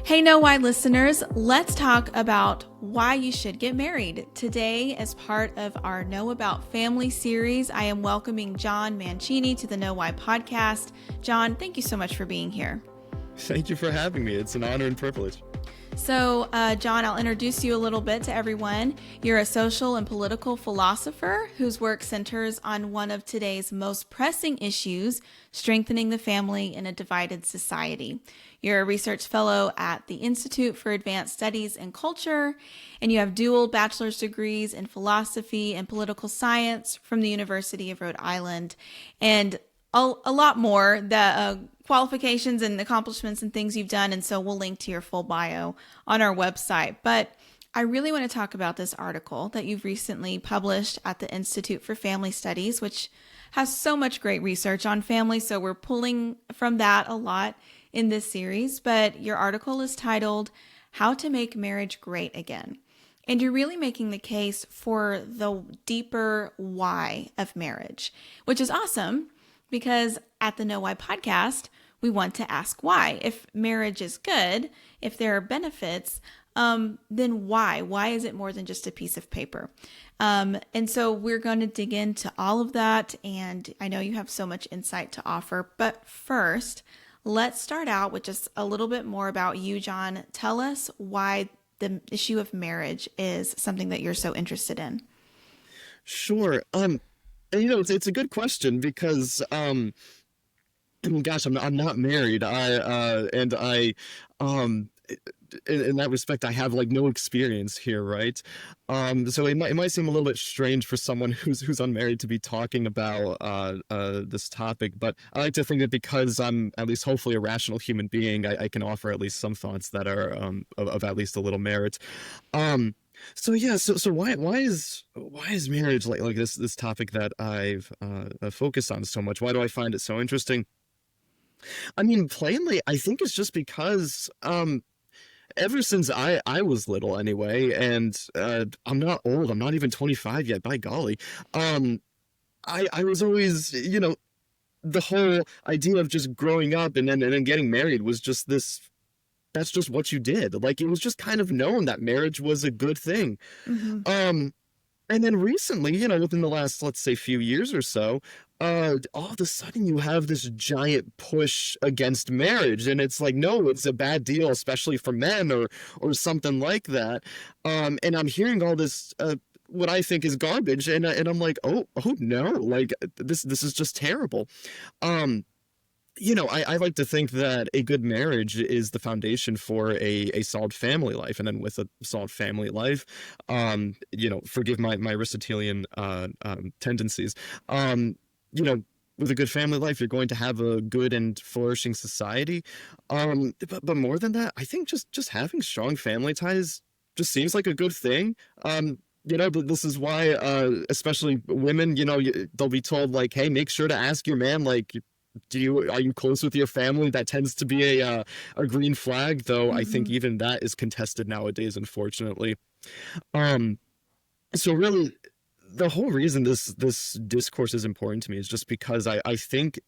Hey, Know Why listeners, let's talk about why you should get married. Today, as part of our Know About Family series, I am welcoming John Mancini to the Know Why podcast. John, thank you so much for being here. Thank you for having me. It's an honor and privilege. So, John, I'll introduce you a little bit to everyone. You're a social and political philosopher whose work centers on one of today's most pressing issues, strengthening the family in a divided society. You're a research fellow at the Institute for Advanced Studies and Culture, and you have dual bachelor's degrees in philosophy and political science from the University of Rhode Island, and a lot more, the qualifications and accomplishments and things you've done. And so we'll link to your full bio on our website. But I really want to talk about this article that you've recently published at the Institute for Family Studies, which has so much great research on family. So we're pulling from that a lot in this series. But your article is titled, "How to Make Marriage Great Again." And you're really making the case for the deeper why of marriage, which is awesome. Because at the Know Why podcast, we want to ask why. If marriage is good, if there are benefits, then why? Why is it more than just a piece of paper? And so we're going to dig into all of that. And I know you have so much insight to offer. But first, let's start out with just a little bit more about you, John. Tell us why the issue of marriage is something that you're so interested in. Sure. And, it's a good question because, gosh, I'm not married. In that respect, I have like no experience here, right? So it might seem a little bit strange for someone who's unmarried to be talking about this topic, but I like to think that because I'm at least hopefully a rational human being, I can offer at least some thoughts that are of at least a little merit. So why is marriage like this topic that I've focused on so much? Why do I find it so interesting? I mean, plainly, I think it's just because ever since I was little anyway, and I'm not old. I'm not even 25 yet. By golly, I was always the whole idea of just growing up and then getting married was just this. That's just what you did. Like, it was just kind of known that marriage was a good thing. Mm-hmm. And then recently, within the last, let's say, few years or so, all of a sudden you have this giant push against marriage. And it's like, no, it's a bad deal, especially for men or something like that. And I'm hearing all this, what I think is garbage. And I'm like, oh no, like this is just terrible. I like to think that a good marriage is the foundation for a solid family life. And then with a solid family life, forgive my Aristotelian tendencies, with a good family life, you're going to have a good and flourishing society. But more than that, I think just having strong family ties just seems like a good thing. But this is why, especially women, they'll be told like, hey, make sure to ask your man, like, are you close with your family? That tends to be a green flag, though. I think even that is contested nowadays, unfortunately. So really, the whole reason this discourse is important to me is just because I think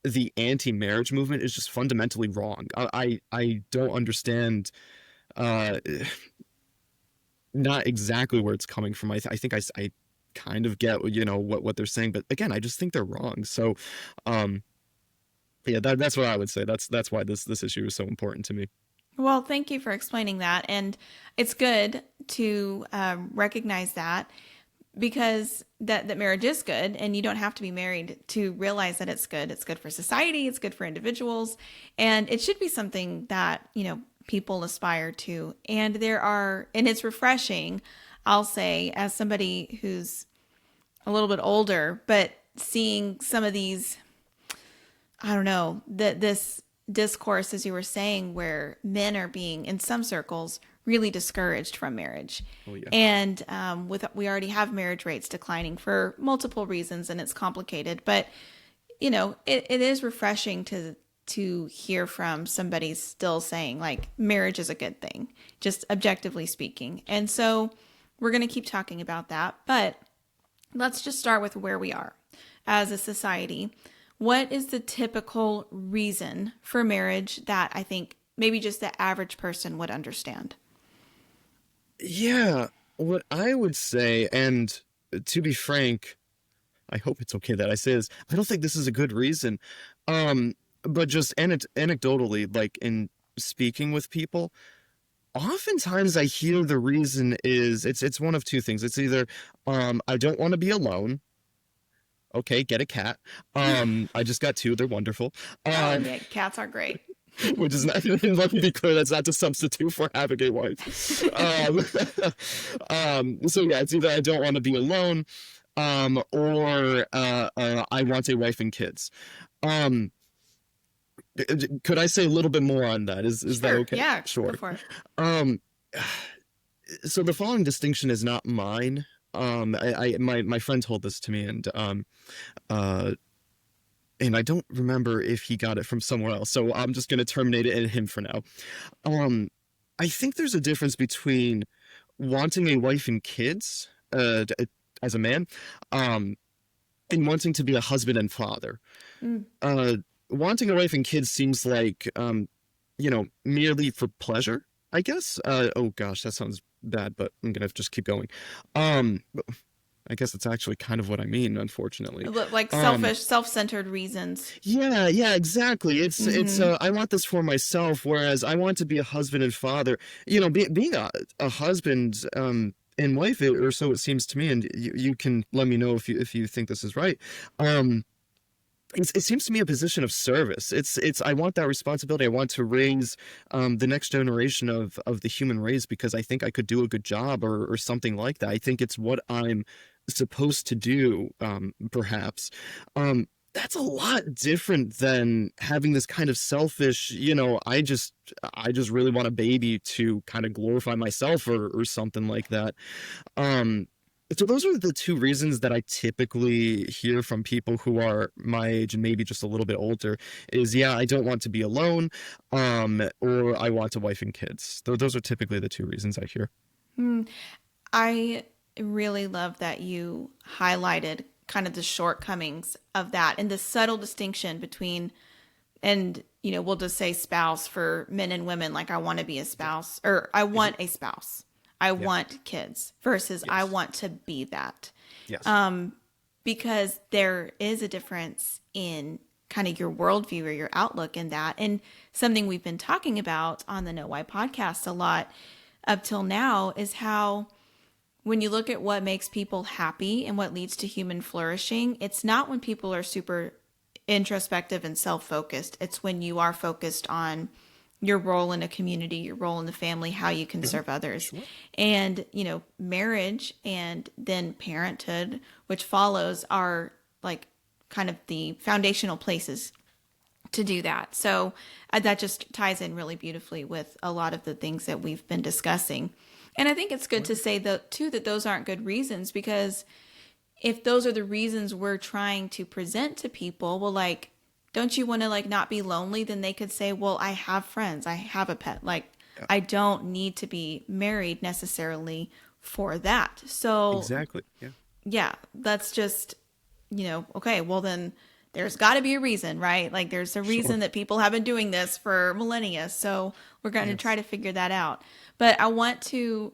the anti-marriage movement is just fundamentally wrong. I don't understand not exactly where it's coming from. I think I kind of get what they're saying, but again, I just think they're wrong. So yeah, that's what I would say. That's why this issue is so important to me. Well, thank you for explaining that. And it's good to recognize that, because that marriage is good, and you don't have to be married to realize that it's good. It's good for society. It's good for individuals. And it should be something that, people aspire to. And it's refreshing, I'll say, as somebody who's a little bit older, but seeing some of these, I don't know, this discourse, as you were saying, where men are being, in some circles, really discouraged from marriage. Oh, yeah. And we already have marriage rates declining for multiple reasons, and it's complicated. But, it is refreshing to hear from somebody still saying, like, marriage is a good thing, just objectively speaking. And so we're going to keep talking about that. But let's just start with where we are as a society. What is the typical reason for marriage that I think maybe just the average person would understand? Yeah, what I would say, and to be frank, I hope it's okay that I say this. I don't think this is a good reason. Um, but just anecdotally, like in speaking with people, oftentimes I hear the reason is it's one of two things. It's either I don't want to be alone. Okay, get a cat. I just got two, they're wonderful. Oh, Um yeah, cats are great. which is not, let me be clear, that's not to substitute for having a wife. So yeah, it's either I don't want to be alone, or I want a wife and kids. Um, could I say a little bit more on that? Is that Sure. okay? Yeah, go Sure. for it. Um, so the following distinction is not mine. My friend told this to me, uh, and I don't remember if he got it from somewhere else. So I'm just going to terminate it in him for now. Um, I think there's a difference between wanting a wife and kids, as a man, um, and wanting to be a husband and father. Mm. Uh, Wanting a wife and kids seems like, merely for pleasure, I guess. Oh gosh, that sounds bad, but I'm gonna just keep going. Um, I guess it's actually kind of what I mean, unfortunately. Like Um, selfish, self-centered reasons. yeah, exactly. It's Mm-hmm. I want this for myself, whereas I want to be a husband and father. Being a husband and wife, or so it seems to me, and you can let me know if you think this is right. Um, it seems to me a position of service. It's I want that responsibility. I want to raise the next generation of the human race because I think I could do a good job or something like that. I think it's what I'm supposed to do, perhaps. That's a lot different than having this kind of selfish, I just really want a baby to kind of glorify myself or something like that. Um, so those are the two reasons that I typically hear from people who are my age and maybe just a little bit older is, yeah, I don't want to be alone, or I want a wife and kids. Those are typically the two reasons I hear. Mm. I really love that you highlighted kind of the shortcomings of that and the subtle distinction between, and we'll just say spouse for men and women. Like, I want to be a spouse, or I Mhm. want a spouse, I Yeah. want kids, versus I Yes. want to be that. Yes. Um, because there is a difference in kind of your worldview or your outlook in that. And something we've been talking about on the Know Why podcast a lot up till now is how, when you look at what makes people happy and what leads to human flourishing, it's not when people are super introspective and self-focused. It's when you are focused on your role in a community, your role in the family, how you can Mhm. serve others. Sure. And, marriage and then parenthood, which follows, are like kind of the foundational places to do that. So that just ties in really beautifully with a lot of the things that we've been discussing. And I think it's good to say that too, that those aren't good reasons, because if those are the reasons we're trying to present to people, well, like, don't you want to like not be lonely? Then they could say, well, I have friends, I have a pet. Like, Yeah. I don't need to be married necessarily for that. So Exactly. Yeah. yeah, that's just, okay, well then there's got to be a reason, right? Like, there's a Sure. reason that people have been doing this for millennia. So we're going to try Yes. to figure that out. But I want to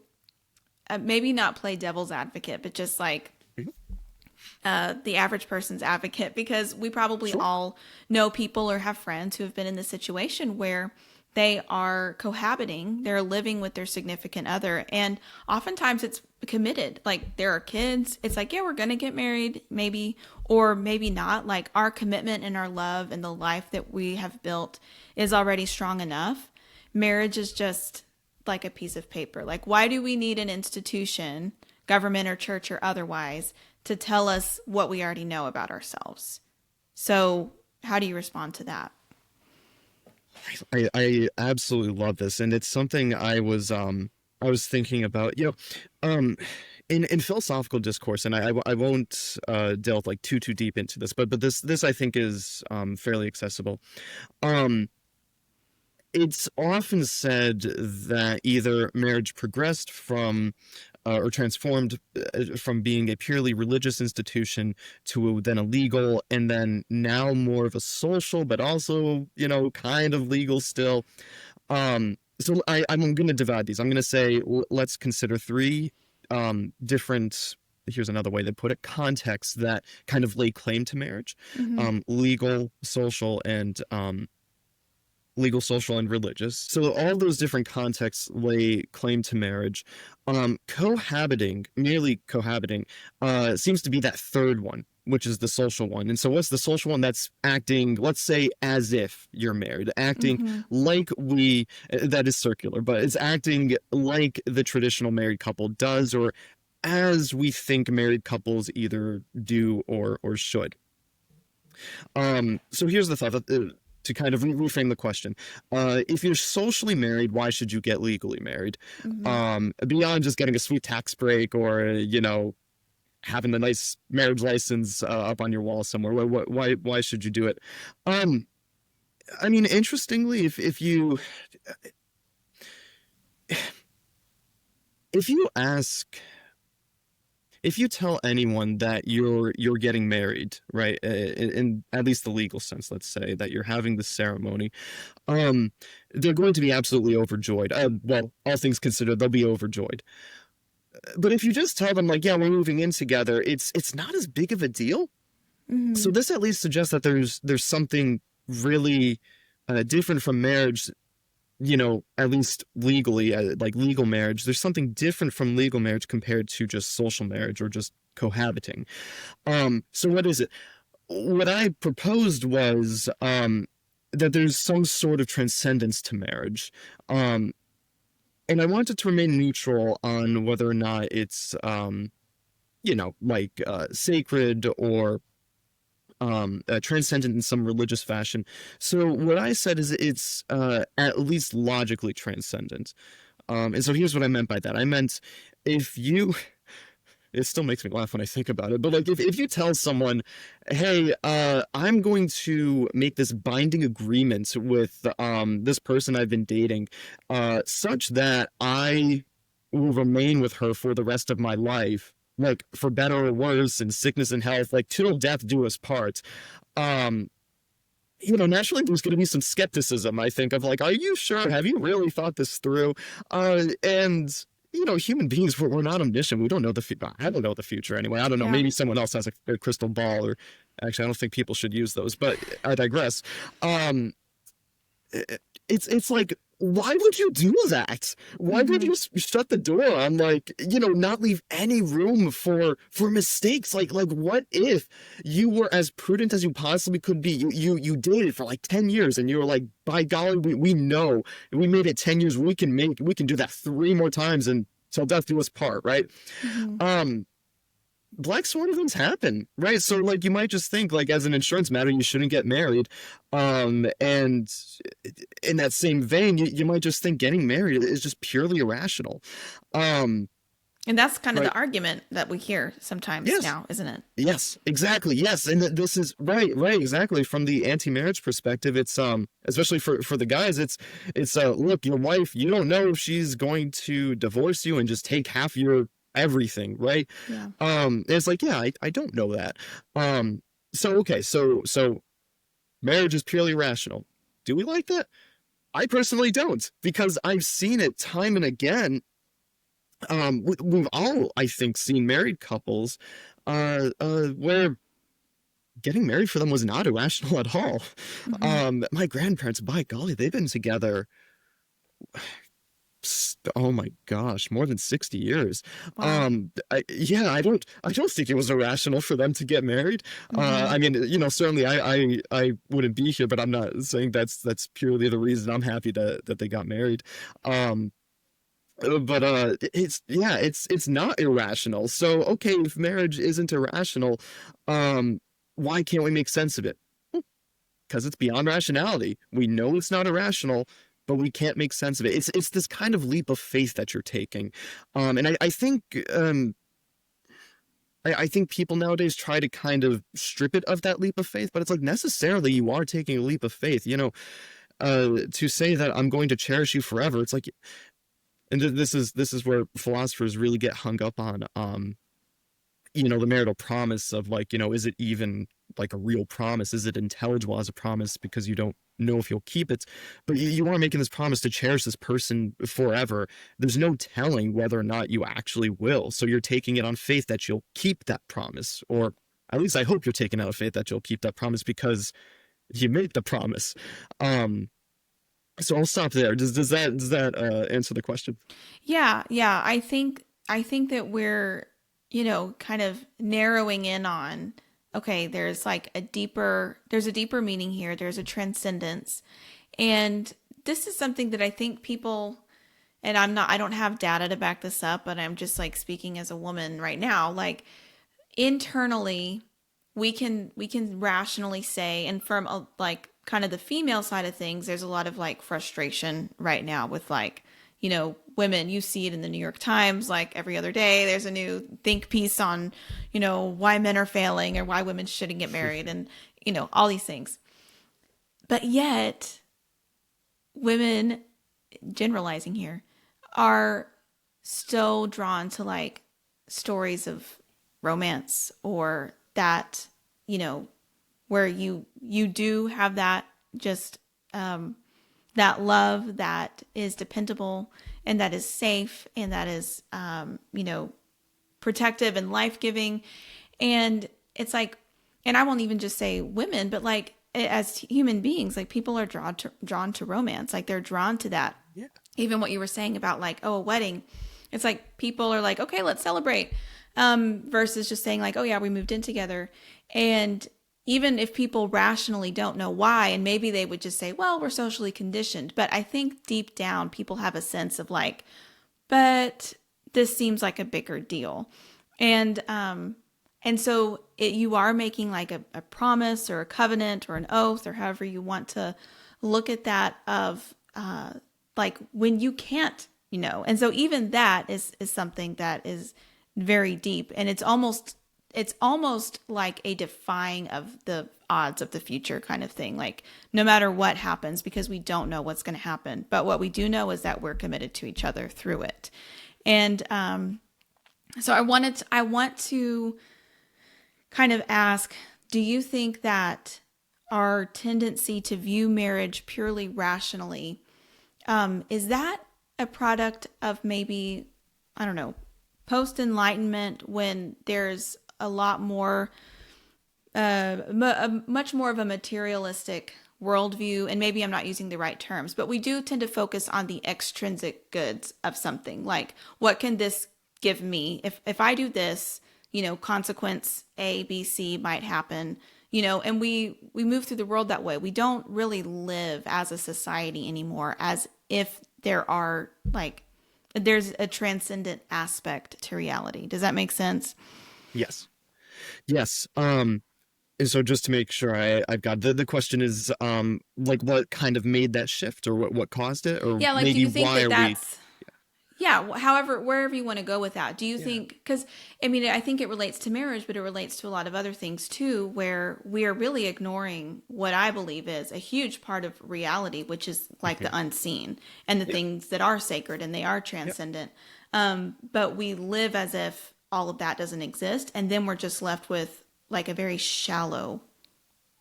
maybe not play devil's advocate, but just like Mhm. the average person's advocate, because we probably Sure. all know people or have friends who have been in this situation where they are cohabiting, they're living with their significant other, and oftentimes it's committed. Like, there are kids, it's like, yeah, we're gonna get married, maybe, or maybe not. Like, our commitment and our love and the life that we have built is already strong enough. Marriage is just like a piece of paper. Like, why do we need an institution, government or church or otherwise, to tell us what we already know about ourselves? So how do you respond to that? I absolutely love this, and it's something I was thinking about. In philosophical discourse, and I won't delve like too deep into this, but this I think is fairly accessible. Um, it's often said that either marriage progressed from or transformed from being a purely religious institution to then a legal, and then now more of a social, but also kind of legal still. So I'm going to divide these. I'm going to say, let's consider three different, here's another way to put it, contexts that kind of lay claim to marriage: legal, social, and religious. So all those different contexts lay claim to marriage. Merely cohabiting, seems to be that third one, which is the social one. And so what's the social one? That's acting, let's say, as if you're married, acting like that is circular, but it's acting like the traditional married couple does, or as we think married couples either do or should. So here's the thought, to kind of reframe the question. If you're socially married, why should you get legally married? Beyond just getting a sweet tax break, or, having a nice marriage license up on your wall somewhere. Why should you do it? I mean, interestingly, if you tell anyone that you're getting married, right, in at least the legal sense, let's say that you're having the ceremony, they're going to be absolutely overjoyed. Well, all things considered, they'll be overjoyed. But if you just tell them, like, yeah, we're moving in together, it's not as big of a deal. So this at least suggests that there's something really different from marriage, at least legally, like legal marriage. There's something different from legal marriage compared to just social marriage or just cohabiting. So what is it? What I proposed was that there's some sort of transcendence to marriage. And I wanted to remain neutral on whether or not it's, sacred or transcendent in some religious fashion. So what I said is it's at least logically transcendent. And so here's what I meant by that. I meant it still makes me laugh when I think about it, but like if you tell someone, hey, I'm going to make this binding agreement with this person I've been dating, such that I will remain with her for the rest of my life, like for better or worse, in sickness and health, like till death do us part. Naturally there's going to be some skepticism, I think, of like, are you sure? Have you really thought this through? And human beings, we're not omniscient. We don't know the future. I don't know the future anyway. I don't know. Yeah. Maybe someone else has a crystal ball, or actually, I don't think people should use those, but I digress. It's like, why would you do that? Why would you shut the door on, like, not leave any room for mistakes? Like what if you were as prudent as you possibly could be? You dated for like 10 years and you were like, by golly, we know we made it 10 years. We can do that 3 more times and till death do us part, right? Black swan events happen, right? So like you might just think, like, as an insurance matter, you shouldn't get married. And in that same vein, you might just think getting married is just purely irrational. And that's kind of the argument that we hear sometimes now, isn't it? Yes, exactly. Yes. And this is right, exactly. From the anti-marriage perspective, it's especially for the guys, it's look, your wife, you don't know if she's going to divorce you and just take half your everything, right? Yeah. It's like, yeah, I don't know that. So marriage is purely rational. Do we like that? I personally don't, because I've seen it time and again. We've all, I think, seen married couples where getting married for them was not irrational at all. My grandparents, by golly, they've been together, oh my gosh, more than 60 years. Wow. I don't think it was irrational for them to get married. I mean, certainly I wouldn't be here, but I'm not saying that's purely the reason. I'm happy that they got married. But it's not irrational. So okay, if marriage isn't irrational, why can't we make sense of it? Because it's beyond rationality. We know it's not irrational, but we can't make sense of it. It's this kind of leap of faith that you're taking. And I think I think people nowadays try to kind of strip it of that leap of faith, but it's like, necessarily you are taking a leap of faith, to say that I'm going to cherish you forever. It's like, and this is where philosophers really get hung up on, the marital promise of, like, is it even like a real promise? Is it intelligible as a promise because you don't know if you'll keep it? But you are making this promise to cherish this person forever. There's no telling whether or not you actually will. So you're taking it on faith that you'll keep that promise, or at least I hope you're taking out of faith that you'll keep that promise because you made the promise. So I'll stop there. Does that answer the question? Yeah, yeah. I think that we're, kind of narrowing in on, okay, there's a deeper meaning here. There's a transcendence. And this is something that I think people, and I don't have data to back this up, but I'm just like speaking as a woman right now, like internally we can rationally say, and from like kind of the female side of things, there's a lot of like frustration right now with like, women. You see it in the New York Times, like every other day there's a new think piece on, why men are failing or why women shouldn't get married, and all these things. But yet women, generalizing here, are still drawn to like stories of romance, or that, where you do have that just that love that is dependable and that is safe and that is protective and life-giving. And it's like, and I won't even just say women, but like as human beings, like people are drawn to romance. Like they're drawn to that. Yeah. Even what you were saying about like, oh, a wedding, it's like people are like, okay, let's celebrate. Versus just saying like, oh yeah, we moved in together. And even if people rationally don't know why, and maybe they would just say, well, we're socially conditioned. But I think deep down people have a sense of like, but this seems like a bigger deal. And so you are making like a promise or a covenant or an oath or however you want to look at that of like when you can't, and so even that is something that is very deep, and it's almost like a defying of the odds of the future kind of thing. Like no matter what happens, because we don't know what's going to happen, but what we do know is that we're committed to each other through it. And so I want to kind of ask, do you think that our tendency to view marriage purely rationally, is that a product of maybe, I don't know, post-enlightenment, when there's a lot more, much more of a materialistic worldview? And maybe I'm not using the right terms, but we do tend to focus on the extrinsic goods of something. Like, what can this give me? If I do this, consequence A, B, C might happen, and we move through the world that way. We don't really live as a society anymore as if there's a transcendent aspect to reality. Does that make sense? Yes. Yes. And so just to make sure I've got the question is, like what kind of made that shift, or what caused it, or Yeah, like, do maybe you think why that are that's, yeah, however, wherever you want to go with that. Do you Yeah. think, because, I mean, I think it relates to marriage, but it relates to a lot of other things too, where we are really ignoring what I believe is a huge part of reality, which is like the unseen and the things that are sacred and they are transcendent. But we live as if all of that doesn't exist. And then we're just left with like a very shallow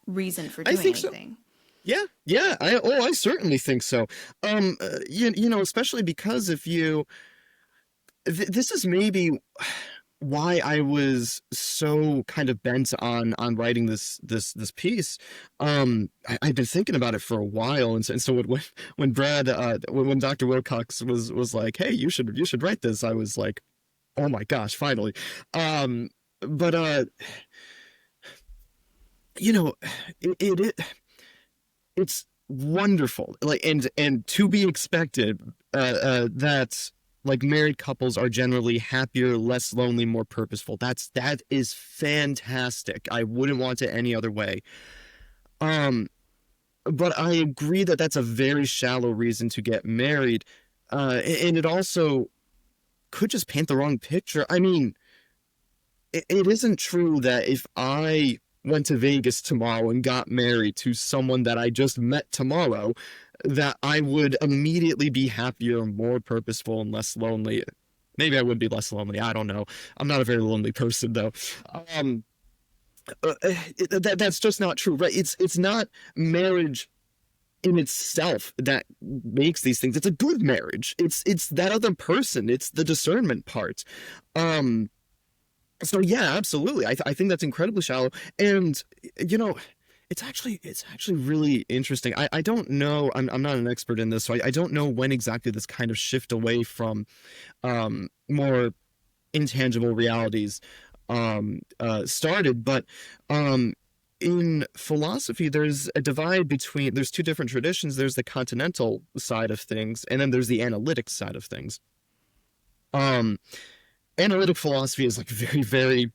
reason for doing anything. Yeah. I certainly think so. Especially because if you, this is maybe why I was so kind of bent on writing this piece. I've been thinking about it for a while, and so when Brad, when Dr. Wilcox was like, hey, you should write this, I was like, oh my gosh, finally. But it's wonderful, like, and to be expected, that like married couples are generally happier, less lonely, more purposeful. That is fantastic. I wouldn't want it any other way. But I agree that that's a very shallow reason to get married, and it also could just paint the wrong picture. I mean, it isn't true that if I went to Vegas tomorrow and got married to someone that I just met tomorrow, that I would immediately be happier, more purposeful, and less lonely. Maybe I would be less lonely. I don't know. I'm not a very lonely person, though. That's just not true, right? It's not marriage in itself that makes these things. It's a good marriage. It's that other person. It's the discernment part. Um, so yeah, absolutely. I think that's incredibly shallow. And you know, it's actually really interesting. I don't know. I'm not an expert in this, so I don't know when exactly this kind of shift away from more intangible realities started, but in philosophy there's a divide between, there's two different traditions. There's the continental side of things, and then there's the analytic side of things. um Analytic philosophy is like very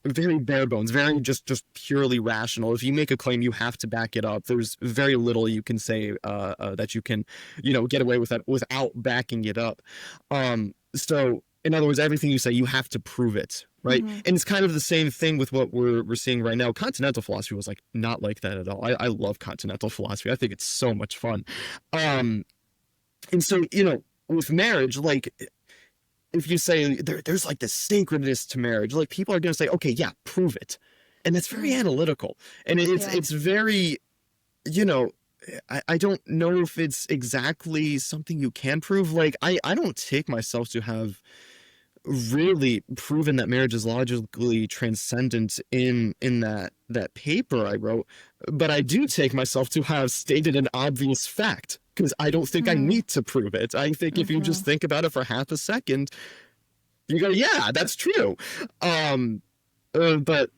bare bones, very just purely rational. If you make a claim, you have to back it up. There's very little you can say that you can, get away with that without backing it up. So in other words, everything you say, you have to prove it, right? Mm-hmm. And it's kind of the same thing with what we're seeing right now. Continental philosophy was like not like that at all. I love continental philosophy. I think it's so much fun. And so, with marriage, like, if you say there's like this sacredness to marriage, like people are going to say, okay, yeah, prove it. And that's very analytical. And it's very, you know, I don't know if it's exactly something you can prove. Like, I don't take myself to have really proven that marriage is logically transcendent in that paper I wrote, but I do take myself to have stated an obvious fact, because I don't think I need to prove it. I think if you just think about it for half a second, you go, yeah, that's true. But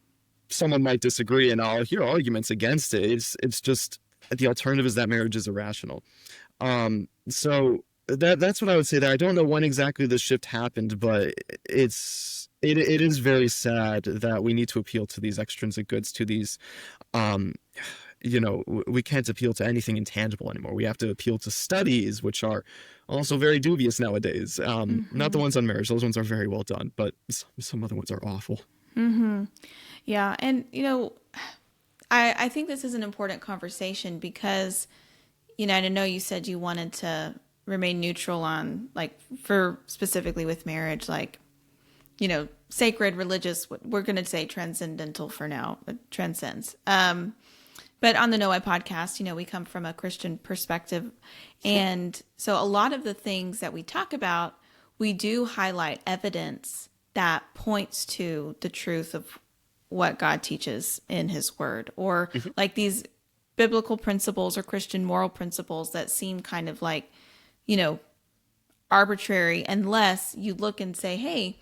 someone might disagree, and I'll hear arguments against it. It's just the alternative is that marriage is irrational. So that's what I would say there. I don't know when exactly the shift happened, but it is very sad that we need to appeal to these extrinsic goods, to these we can't appeal to anything intangible anymore. We have to appeal to studies, which are also very dubious nowadays. Not the ones on marriage. Those ones are very well done, but some other ones are awful. Yeah. And, I think this is an important conversation because, I know you said you wanted to remain neutral on, like, for specifically with marriage, like, sacred, religious, we're going to say transcendental for now, transcends. But on the No I podcast, we come from a Christian perspective. And so a lot of the things that we talk about, we do highlight evidence that points to the truth of what God teaches in his word, or like these biblical principles or Christian moral principles that seem kind of like, arbitrary, unless you look and say, hey,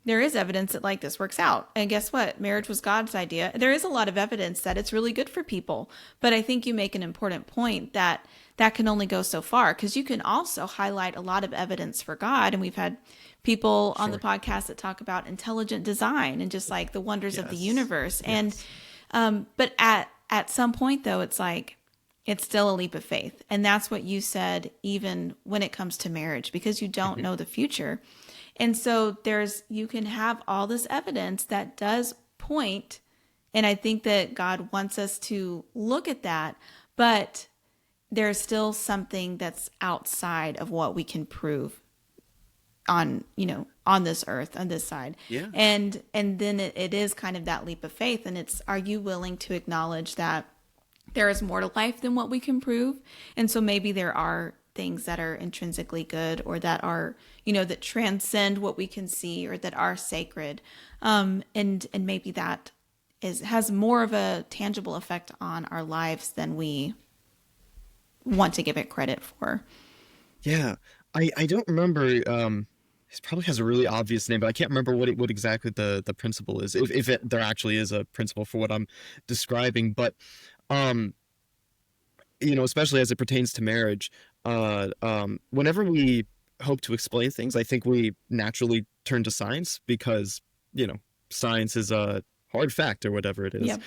there is evidence that like this works out. And guess what? Marriage was God's idea. There is a lot of evidence that it's really good for people. But I think you make an important point that can only go so far, because you can also highlight a lot of evidence for God. And we've had people on the podcast that talk about intelligent design and just like the wonders of the universe. Yes. And, but at some point though, it's like, it's still a leap of faith. And that's what you said, even when it comes to marriage, because you don't know the future. And so you can have all this evidence that does point, and I think that God wants us to look at that, but there's still something that's outside of what we can prove on this earth, on this side. Yeah. And then it is kind of that leap of faith, and it's, are you willing to acknowledge that there is more to life than what we can prove? And so maybe there are things that are intrinsically good, or that are, that transcend what we can see, or that are sacred. And maybe that has more of a tangible effect on our lives than we want to give it credit for. Yeah. I don't remember, it probably has a really obvious name, but I can't remember what exactly the principle is, if there actually is a principle for what I'm describing. But, especially as it pertains to marriage, whenever we hope to explain things, I think we naturally turn to science, because, science is a hard fact, or whatever it is. Yep.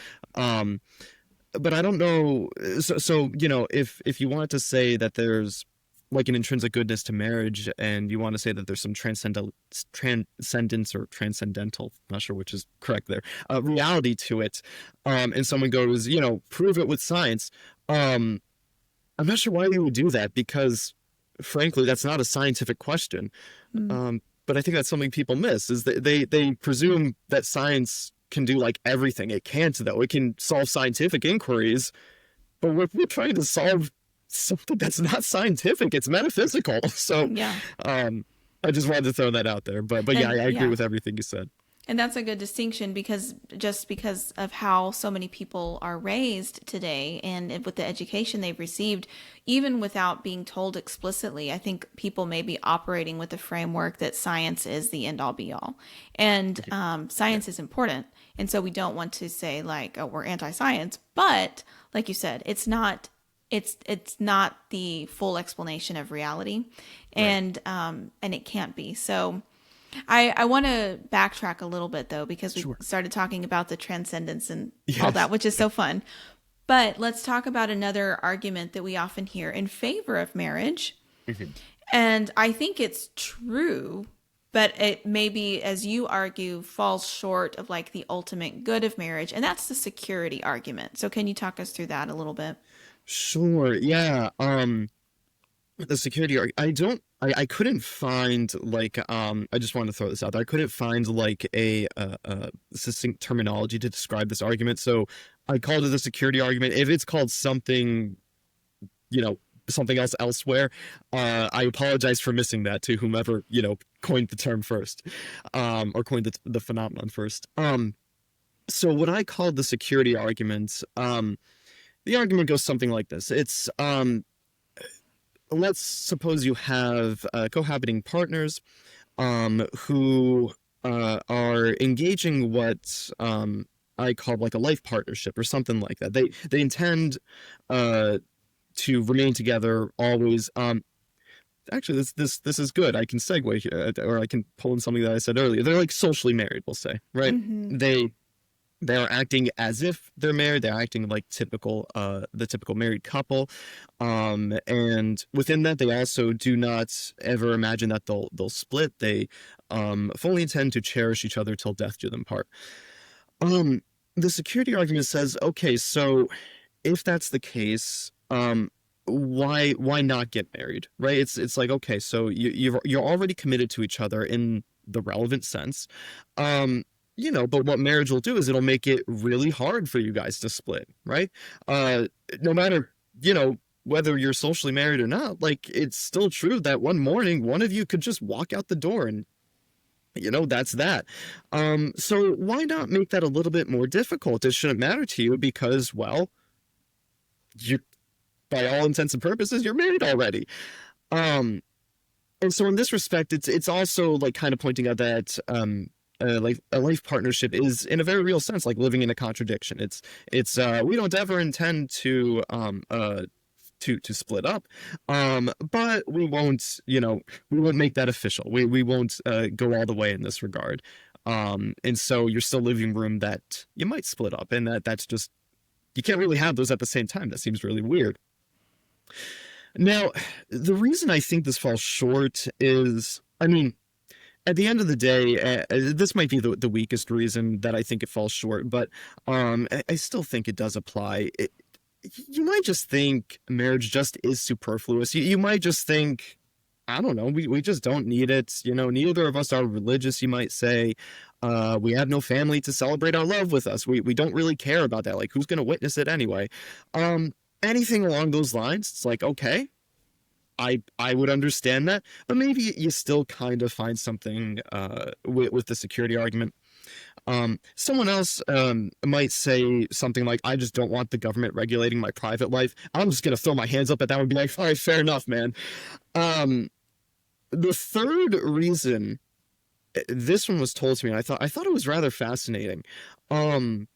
But I don't know. So, if you wanted to say that there's like an intrinsic goodness to marriage, and you want to say that there's some transcendence or transcendental, I'm not sure which is correct there, reality to it, and someone goes, prove it with science, I'm not sure why they would do that, because frankly, that's not a scientific question. But I think that's something people miss, is that they presume that science can do like everything. It can't, though. It can solve scientific inquiries, but we're trying to solve something that's not scientific. It's metaphysical. So Yeah. I just wanted to throw that out there. But yeah, I agree with everything you said. And that's a good distinction, because of how so many people are raised today and with the education they've received, even without being told explicitly, I think people may be operating with the framework that science is the end all be all. And science is important. And so we don't want to say like, oh, we're anti-science. But like you said, it's not the full explanation of reality. And it can't be. So I want to backtrack a little bit, though, because we started talking about the transcendence and all that, which is so fun. But let's talk about another argument that we often hear in favor of marriage. And I think it's true, but it maybe, as you argue, falls short of like the ultimate good of marriage. And that's the security argument. So can you talk us through that a little bit? Sure. Yeah. The security I couldn't find like I just wanted to throw this out there. I couldn't find like a succinct terminology to describe this argument, so I called it the security argument. If it's called something, something else elsewhere, I apologize for missing that to whomever coined the term first, or coined the phenomenon first. So what I called the security argument, the argument goes something like this. It's let's suppose you have cohabiting partners who are engaging what I call like a life partnership or something like that. They intend to remain together always. Actually, this is good. I can segue here, or I can pull in something that I said earlier. They're like socially married, we'll say, right? They are acting as if they're married. They're acting like the typical married couple, and within that, they also do not ever imagine that they'll split. They fully intend to cherish each other till death do them part. The security argument says, okay, so if that's the case, why not get married, right? It's like, okay, so you're already committed to each other in the relevant sense. But what marriage will do is it'll make it really hard for you guys to split, right? No matter, whether you're socially married or not, like, it's still true that one morning, one of you could just walk out the door and, that's that. So why not make that a little bit more difficult? It shouldn't matter to you because, well, you, by all intents and purposes, you're married already. And so in this respect, it's also like kind of pointing out that, like a life partnership is in a very real sense like living in a contradiction. It's we don't ever intend to split up, but we won't make that official. We won't go all the way in this regard, and so you're still leaving room that you might split up, and that's just, you can't really have those at the same time. That seems really weird. Now, the reason I think this falls short is, I mean, at the end of the day, this might be the weakest reason that I think it falls short, but I still think it does apply. You might just think marriage just is superfluous. You might just think, I don't know, we just don't need it. Neither of us are religious, you might say. We have no family to celebrate our love with us. We don't really care about that. Like, who's going to witness it anyway? Anything along those lines, it's like, okay, I would understand that, but maybe you still kind of find something with the security argument. Someone else might say something like, I just don't want the government regulating my private life. I'm just going to throw my hands up at that and be like, all right, fair enough, man. The third reason, this one was told to me, and I thought it was rather fascinating. The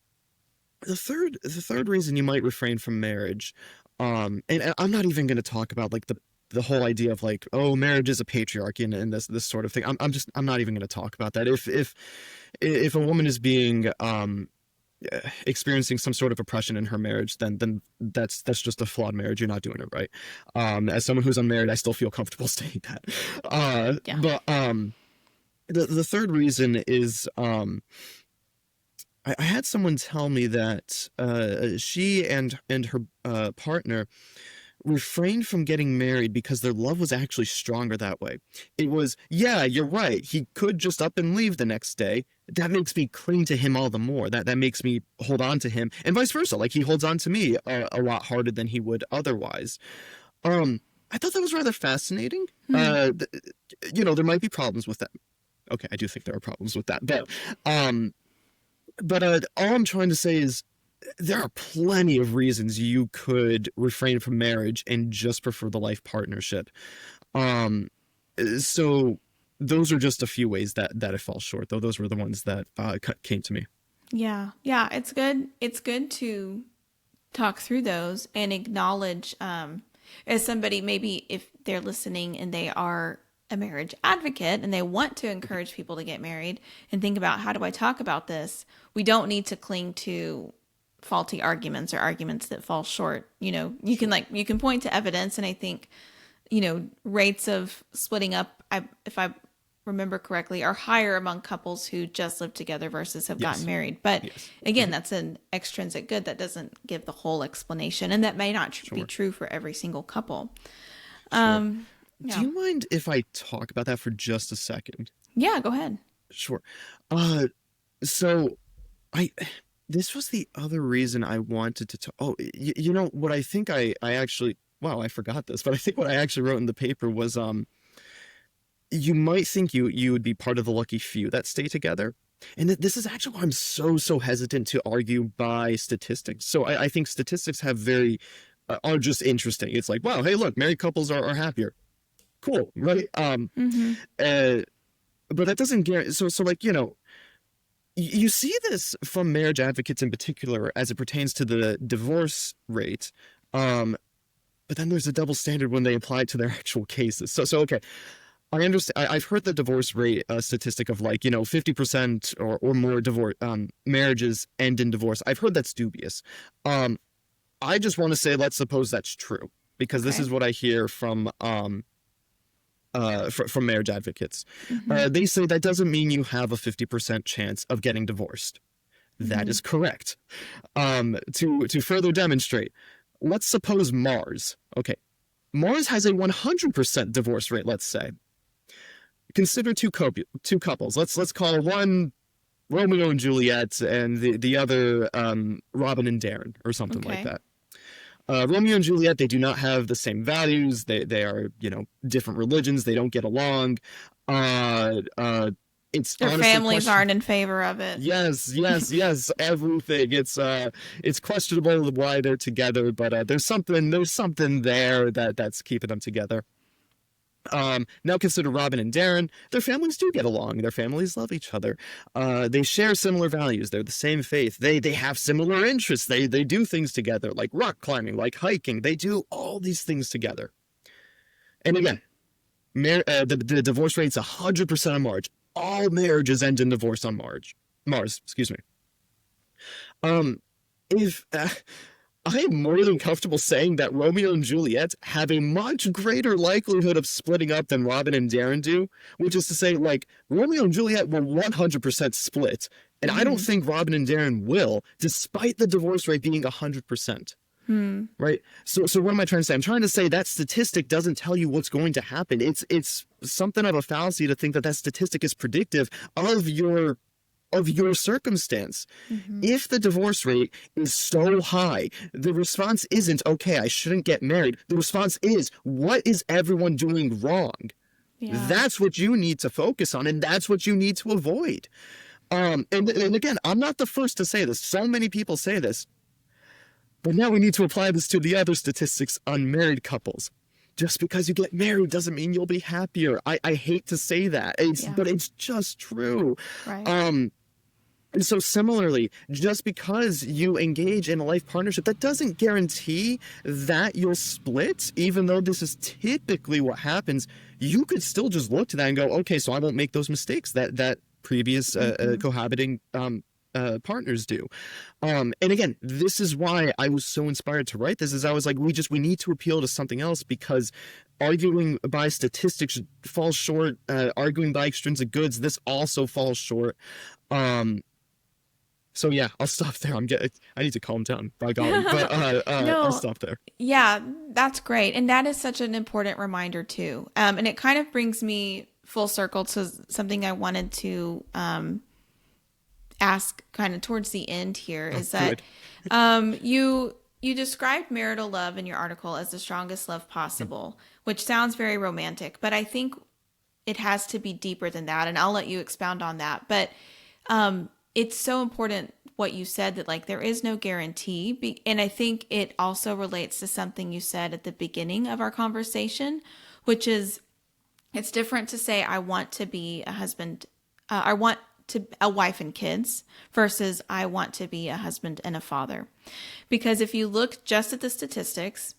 third reason you might refrain from marriage, and I'm not even going to talk about like the whole idea of like, oh, marriage is a patriarchy and this sort of thing. I'm not even going to talk about that. If a woman is being experiencing some sort of oppression in her marriage, then that's just a flawed marriage. You're not doing it right. As someone who's unmarried, I still feel comfortable saying that. Yeah. But the third reason is, I had someone tell me that she and her partner refrained from getting married because their love was actually stronger that way. It was, yeah, you're right, he could just up and leave the next day, that makes me cling to him all the more. That makes me hold on to him, and vice versa. Like he holds on to me a lot harder than he would otherwise. I thought that was rather fascinating. There might be problems with that. Okay, I do think there are problems with that, but all I'm trying to say is there are plenty of reasons you could refrain from marriage and just prefer the life partnership. So those are just a few ways that it falls short, though. Those were the ones that came to me. Yeah. Yeah. It's good. It's good to talk through those and acknowledge, as somebody, maybe if they're listening and they are a marriage advocate and they want to encourage people to get married and think about, how do I talk about this? We don't need to cling to faulty arguments or arguments that fall short. You can point to evidence. And I think, rates of splitting up, if I remember correctly, are higher among couples who just live together versus have gotten married. But again, that's an extrinsic good. That doesn't give the whole explanation. And that may not be true for every single couple. Do you mind if I talk about that for just a second? Yeah, go ahead. Sure. So this was the other reason I wanted to talk. Oh, what I think I actually, wow, I forgot this, but I think what I actually wrote in the paper was, you might think you would be part of the lucky few that stay together. And this is actually why I'm so hesitant to argue by statistics. So I think statistics are just interesting. It's like, wow, hey, look, married couples are happier. Cool, right? But that doesn't guarantee. So like, you see this from marriage advocates in particular as it pertains to the divorce rate. But then there's a double standard when they apply it to their actual cases. So okay. I understand. I've heard the divorce rate statistic of 50% or more divorce marriages end in divorce. I've heard that's dubious. I just want to say, let's suppose that's true, because this is what I hear from marriage advocates. They say that doesn't mean you have a 50% chance of getting divorced. That is correct. To further demonstrate, let's suppose Mars. Okay, Mars has a 100% divorce rate. Let's say. Consider two couples. Let's call one Romeo and Juliet and the other Robin and Darren, or something like that. Romeo and Juliet, they do not have the same values. They are, different religions. They don't get along. It's their families aren't in favor of it. Yes. Everything. It's questionable why they're together, but there's something there that's keeping them together. Now consider Robin and Darren. Their families do get along. Their families love each other. They share similar values. They're the same faith. They have similar interests. They do things together, like rock climbing, like hiking. They do all these things together. And again, the divorce rate's 100% on Mars. All marriages end in divorce on Mars. Excuse me. I am more than comfortable saying that Romeo and Juliet have a much greater likelihood of splitting up than Robin and Darren do, which is to say, Romeo and Juliet will 100% split, and I don't think Robin and Darren will, despite the divorce rate being 100%. Right? So what am I trying to say? I'm trying to say that statistic doesn't tell you what's going to happen. It's something of a fallacy to think that statistic is predictive of your circumstance. If the divorce rate is so high, the response isn't, okay, I shouldn't get married. The response is, what is everyone doing wrong? That's what you need to focus on, and that's what you need to avoid. And again, I'm not the first to say this. So many people say this. But now we need to apply this to the other statistics on married couples. Just because you get married doesn't mean you'll be happier. I hate to say that, but it's just true. Right. And so similarly, just because you engage in a life partnership, that doesn't guarantee that you'll split, even though this is typically what happens. You could still just look to that and go, okay, so I won't make those mistakes that previous cohabiting partners do. And again, this is why I was so inspired to write this, is I was like, we need to appeal to something else, because arguing by statistics falls short. Arguing by extrinsic goods, this also falls short. So yeah, I'll stop there. I need to calm down, by golly, but No, I'll stop there. Yeah, that's great. And that is such an important reminder too. And it kind of brings me full circle to something I wanted to ask kind of towards the end here Oh, is that good. you described marital love in your article as the strongest love possible, which sounds very romantic, but I think it has to be deeper than that, and I'll let you expound on that. But it's so important what you said, that like there is no guarantee, and I think it also relates to something you said at the beginning of our conversation, which is it's different to say I want to be a husband, I want to a wife and kids versus I want to be a husband and a father. Because if you look just at the statistics,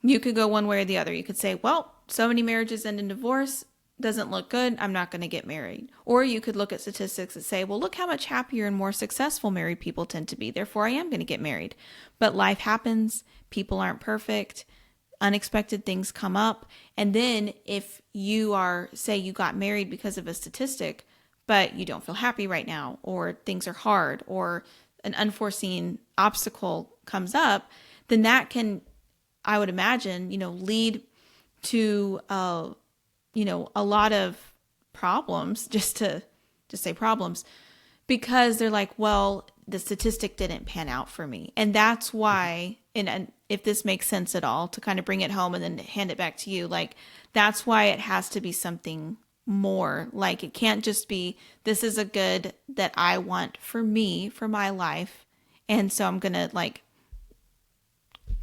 you could go one way or the other. You could say, well, so many marriages end in divorce, doesn't look good, I'm not going to get married. Or you could look at statistics and say, well, look how much happier and more successful married people tend to be, therefore I am going to get married. But life happens, people aren't perfect, unexpected things come up. And then if you are, say you got married because of a statistic, but you don't feel happy right now, or things are hard, or an unforeseen obstacle comes up, then that can, I would imagine, lead to, a lot of problems, just say problems, because they're like, well, the statistic didn't pan out for me. And that's why, and if this makes sense at all, to kind of bring it home and then hand it back to you, like, that's why it has to be something more. Like, it can't just be, this is a good that I want for me, for my life. And so I'm going to like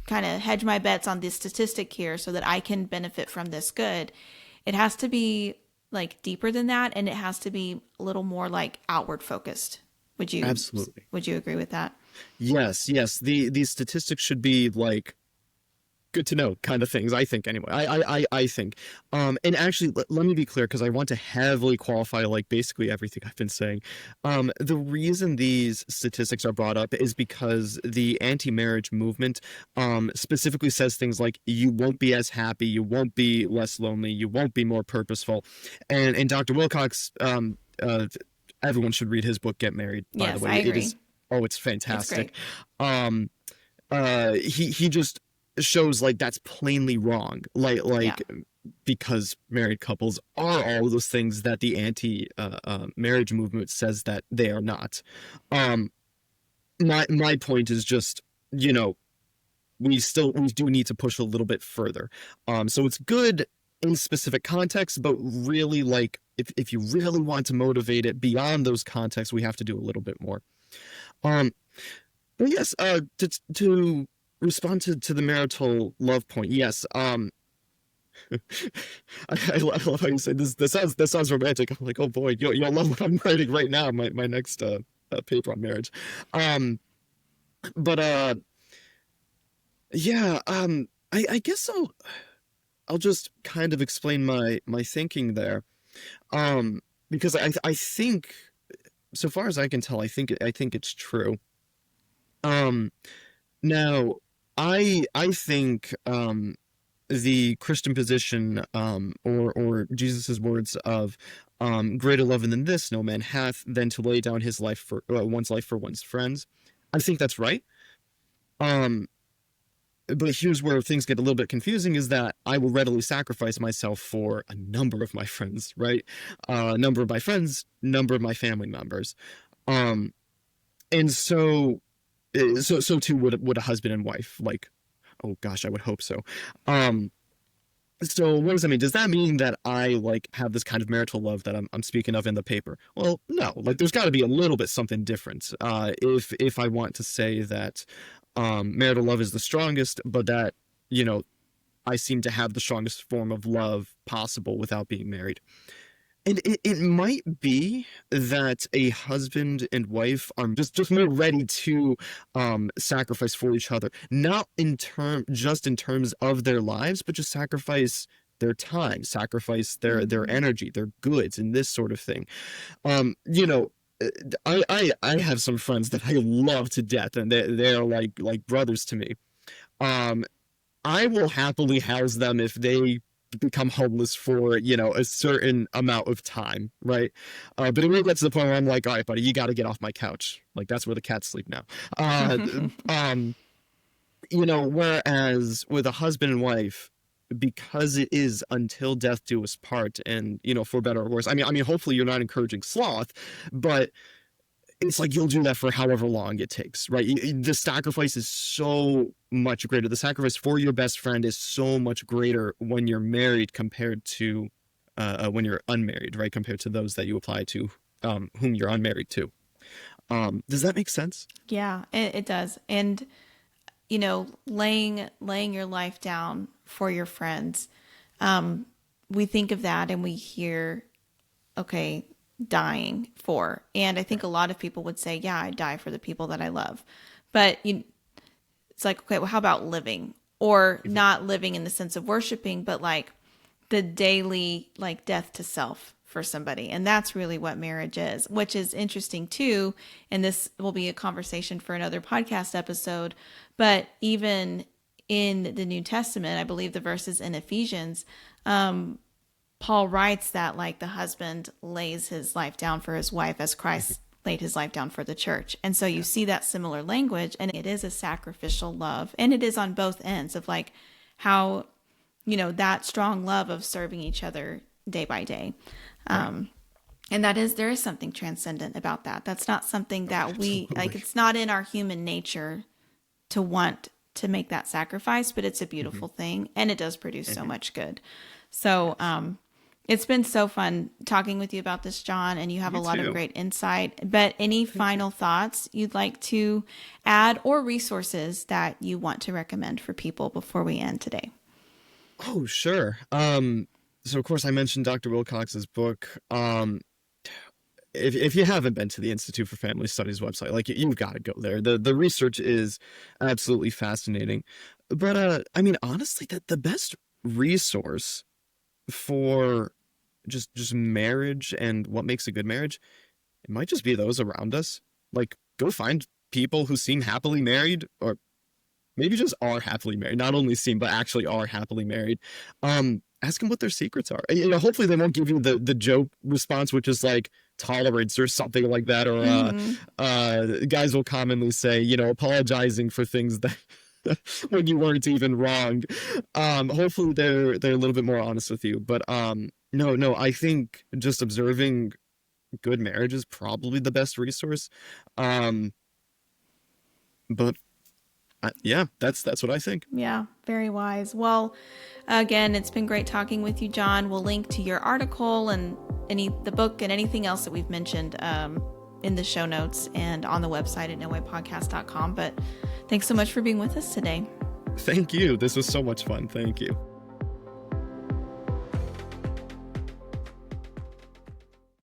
kind of hedge my bets on this statistic here so that I can benefit from this good. It has to be like deeper than that, and it has to be a little more like outward focused. Absolutely. Would you agree with that? Yes, yes. These statistics should be like good to know kind of things, I think, anyway. I think. And actually, let me be clear, because I want to heavily qualify like basically everything I've been saying. The reason these statistics are brought up is because the anti-marriage movement specifically says things like, you won't be as happy, you won't be less lonely, you won't be more purposeful. And Dr. Wilcox, everyone should read his book, Get Married, by the Yes, way. I It agree. is, oh, it's It's great. fantastic. Um, he just shows like that's plainly wrong. Yeah. Because married couples are all of those things that the anti marriage movement says that they are not. Um, my point is just, we do need to push a little bit further. So it's good in specific contexts, but really, like, if you really want to motivate it beyond those contexts, we have to do a little bit more. Um, but yes, to respond to the marital love point, yes. I love how you say this. This sounds romantic. I'm like, oh boy, you'll love what I'm writing right now. My next paper on marriage. Um, but yeah. I guess I'll just kind of explain my thinking there. Because I think, so far as I can tell, I think it's true. Um, Now, I think the Christian position, or Jesus's words of greater love than this no man hath than to lay down his life for one's life for one's friends. I think that's right. Um, but here's where things get a little bit confusing: is that I will readily sacrifice myself for a number of my friends, right? A number of my friends, number of my family members. Um, and so too would a husband and wife. Like, oh gosh, I would hope so. Um, so what does that mean? Does that mean that I like have this kind of marital love that I'm speaking of in the paper? Well, no. Like, there's got to be a little bit something different. If I want to say that marital love is the strongest, but that, I seem to have the strongest form of love possible without being married. And it might be that a husband and wife are just more ready to sacrifice for each other, not just in terms of their lives, but just sacrifice their time, sacrifice their Mm-hmm. energy, their goods, and this sort of thing. Um, you know, I have some friends that I love to death, and they're like brothers to me. Um, I will happily house them if they become homeless for, a certain amount of time, right? But it really gets to the point where I'm like, all right, buddy, you got to get off my couch. Like, that's where the cats sleep now. Uh, um, whereas with a husband and wife, because it is until death do us part, and for better or worse. I mean, hopefully you're not encouraging sloth, but it's like you'll do that for however long it takes, right? The sacrifice is so much greater. The sacrifice for your best friend is so much greater when you're married compared to when you're unmarried, right? Compared to those that you apply to, whom you're unmarried to. Does that make sense? Yeah, it does. And, you know, laying your life down for your friends, we think of that and we hear, okay, dying for. And I think a lot of people would say, yeah, I die for the people that I love. But it's like, okay, well, how about living? Or not living in the sense of worshiping, but like the daily, like death to self for somebody. And that's really what marriage is, which is interesting too. And this will be a conversation for another podcast episode. But even in the New Testament, I believe the verses in Ephesians, Paul writes that like the husband lays his life down for his wife as Christ laid his life down for the church. And so you see that similar language, and it is a sacrificial love. And it is on both ends of like how, you know, that strong love of serving each other day by day. And there is something transcendent about that. That's not something that we, like, it's not in our human nature to want to make that sacrifice, but it's a beautiful thing. And it does produce so much good. So, it's been so fun talking with you about this, John, and you have a lot of great insight. But any final thoughts you'd like to add or resources that you want to recommend for people before we end today? Oh, sure. So of course I mentioned Dr. Wilcox's book. If you haven't been to the Institute for Family Studies website, like you've got to go there. The research is absolutely fascinating. But I mean, honestly, the best resource for just marriage and what makes a good marriage, it might just be those around us. Like, go find people who seem happily married, or maybe just are happily married, not only seem but actually are happily married. Ask them what their secrets are. You know, hopefully they won't give you the joke response, which is like tolerance or something like that, or guys will commonly say, you know, apologizing for things that when you weren't even wronged. Hopefully they're a little bit more honest with you. But no, I think just observing good marriage is probably the best resource. But yeah, that's what I think. Yeah, very wise. Well, again, it's been great talking with you, John. We'll link to your article and the book and anything else that we've mentioned in the show notes and on the website at nowaypodcast.com. But thanks so much for being with us today. Thank you. This was so much fun. Thank you.